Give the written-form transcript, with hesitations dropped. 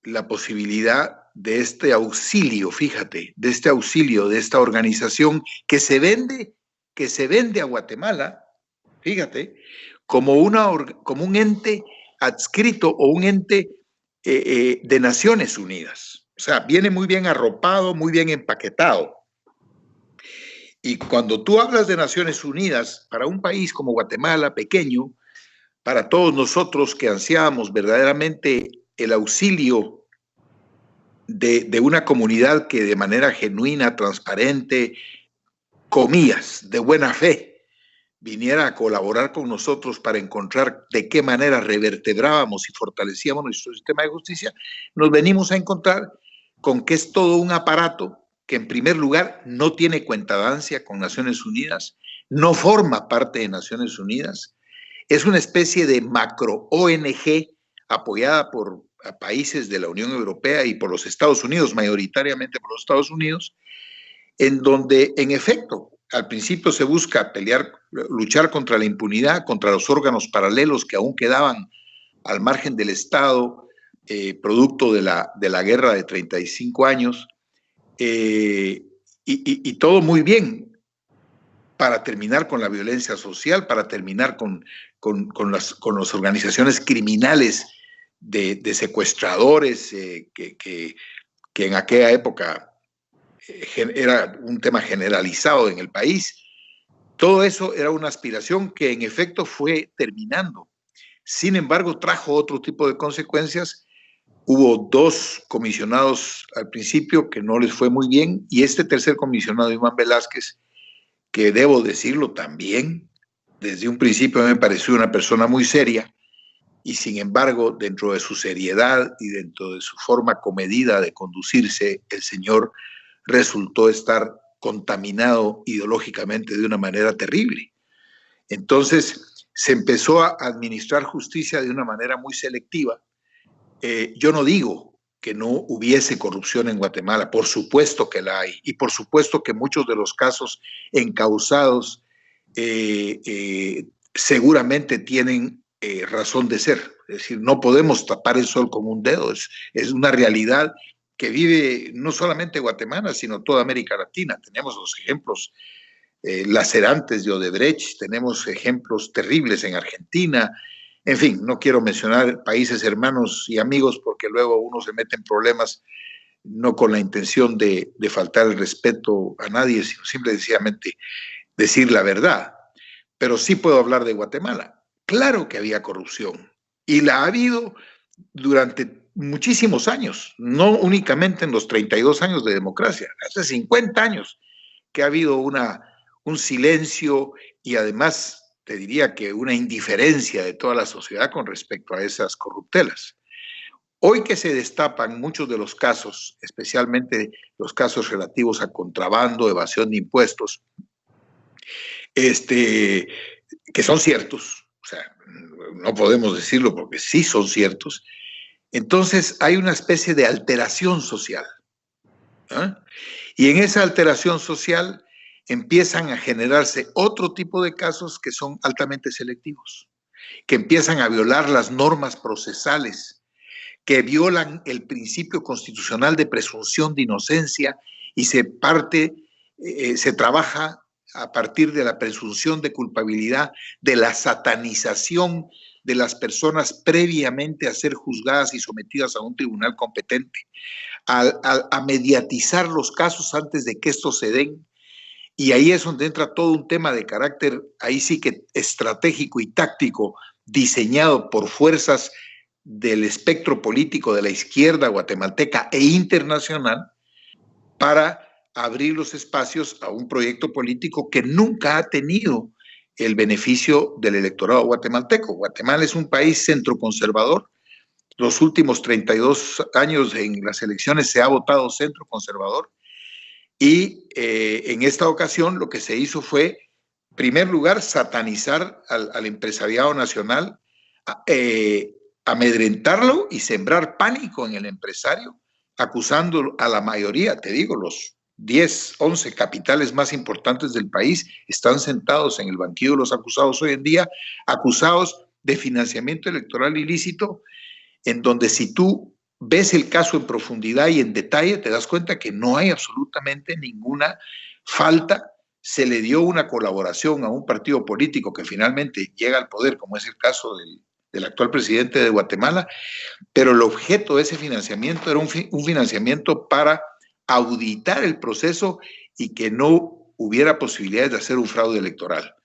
la posibilidad de este auxilio, fíjate, de este auxilio, de esta organización que se vende a Guatemala, fíjate, como un ente adscrito o un ente de Naciones Unidas. O sea, viene muy bien arropado, muy bien empaquetado. Y cuando tú hablas de Naciones Unidas, para un país como Guatemala, pequeño, para todos nosotros que ansiábamos verdaderamente el auxilio de una comunidad que de manera genuina, transparente, comillas, de buena fe, viniera a colaborar con nosotros para encontrar de qué manera revertebrábamos y fortalecíamos nuestro sistema de justicia, nos venimos a encontrar con que es todo un aparato que en primer lugar no tiene cuentadancia con Naciones Unidas, no forma parte de Naciones Unidas, es una especie de macro ONG apoyada por países de la Unión Europea y por los Estados Unidos, mayoritariamente por los Estados Unidos, en donde, en efecto, al principio se busca luchar contra la impunidad, contra los órganos paralelos que aún quedaban al margen del Estado, producto de la guerra de 35 años, y todo muy bien para terminar con la violencia social, para terminar con las organizaciones criminales de secuestradores que en aquella época era un tema generalizado en el país. Todo eso era una aspiración que en efecto fue terminando. Sin embargo, trajo otro tipo de consecuencias. Hubo 2 comisionados al principio que no les fue muy bien, y este tercer comisionado, Iván Velázquez, que debo decirlo también, desde un principio me pareció una persona muy seria, y sin embargo, dentro de su seriedad y dentro de su forma comedida de conducirse, el señor resultó estar contaminado ideológicamente de una manera terrible. Entonces, se empezó a administrar justicia de una manera muy selectiva. Yo no digo que no hubiese corrupción en Guatemala, por supuesto que la hay, y por supuesto que muchos de los casos encausados seguramente tienen razón de ser. Es decir, no podemos tapar el sol con un dedo, es una realidad que vive no solamente Guatemala, sino toda América Latina. Tenemos los ejemplos lacerantes de Odebrecht, tenemos ejemplos terribles en Argentina. En fin, no quiero mencionar países hermanos y amigos porque luego uno se mete en problemas no con la intención de faltar el respeto a nadie, sino simple y sencillamente decir la verdad. Pero sí puedo hablar de Guatemala. Claro que había corrupción y la ha habido durante muchísimos años, no únicamente en los 32 años de democracia, hace 50 años que ha habido un silencio y además te diría que una indiferencia de toda la sociedad con respecto a esas corruptelas. Hoy que se destapan muchos de los casos, especialmente los casos relativos a contrabando, evasión de impuestos, que son ciertos, o sea, no podemos decirlo porque sí son ciertos, entonces hay una especie de alteración social. ¿Eh? Y en esa alteración social empiezan a generarse otro tipo de casos que son altamente selectivos, que empiezan a violar las normas procesales, que violan el principio constitucional de presunción de inocencia y se trabaja a partir de la presunción de culpabilidad, de la satanización de las personas previamente a ser juzgadas y sometidas a un tribunal competente, a mediatizar los casos antes de que estos se den. Y ahí es donde entra todo un tema de carácter, ahí sí que estratégico y táctico, diseñado por fuerzas del espectro político de la izquierda guatemalteca e internacional para abrir los espacios a un proyecto político que nunca ha tenido el beneficio del electorado guatemalteco. Guatemala es un país centroconservador. Los últimos 32 años en las elecciones se ha votado centro conservador y en esta ocasión lo que se hizo fue, en primer lugar, satanizar al empresariado nacional, amedrentarlo y sembrar pánico en el empresario, acusando a la mayoría, te digo, los 10, 11 capitales más importantes del país están sentados en el banquillo de los acusados hoy en día, acusados de financiamiento electoral ilícito, en donde si tú ves el caso en profundidad y en detalle, te das cuenta que no hay absolutamente ninguna falta. Se le dio una colaboración a un partido político que finalmente llega al poder, como es el caso del actual presidente de Guatemala, pero el objeto de ese financiamiento era un financiamiento para auditar el proceso y que no hubiera posibilidades de hacer un fraude electoral.